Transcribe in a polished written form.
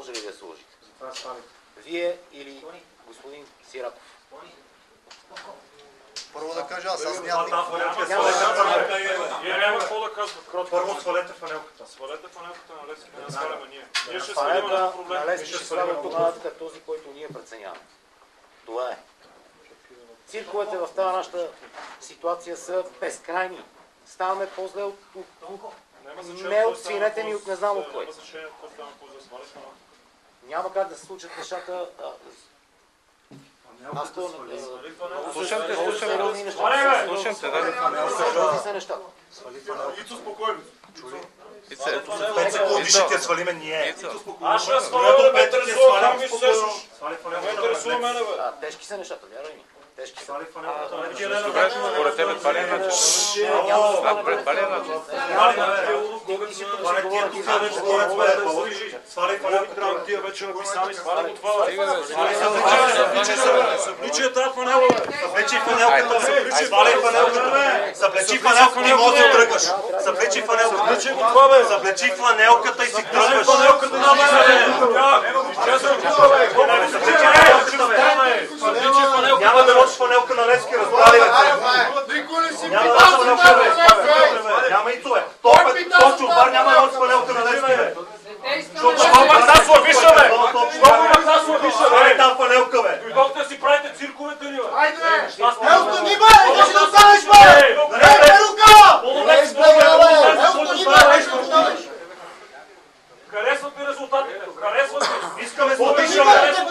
може ли да я сложите? Вие или господин Сираков? Първо да кажа, аз нямам... Няма какво да казват. Първо свалете фанелката. Свалете фанелката на Левски, не сваляме ние. Ние ще Фанелка свалим наш проблем. на Левски ще сваля тогава този, който ние преценяваме. Това е. Цирковете в тази нашата ситуация са безкрайни. Ставаме по-зле от не от свинете ни, от не знам от кой. Няма как да се случат нещата. Аз то... Слушайте. Ицо, спокойно. Ице. 5 секунди ще те свалиме ние. Аз ще сваля, ме интересува, там ми се сещаш. Ме интересува мене, бе. Тежки са нещата, вярвай ми. Тежки са. Добре, според тебе това ли е начин? Добре, това ли е начин? Сваляй фанелката. Тия вече написали, сваля го това. Събличи тази фанела, бе. Събличи фанелката. Сваляй фанелката. Събличи фанелката и може да тръгваш. Събличи фанелката. Събличи фланелката и си тръгваш. Фанелката на Няма да носиш фанелка на Левски, разбрали бе. Няма да носиш фанелка на Левски. Няма и това. Точно отбар няма да носиш фанелка на Левски, бе. Що Макса славиша, бе? Що Макса славиша, бе? Там фанелка, бе. Дойдохте да си правите цирковете ни, бе. Хайде, бе! Елто ни, бе! Иди да останеш, бе! Ей, рука! Харесват ми резултатите. Харесват ми. Искаме Отиши, славиша, бе! бе.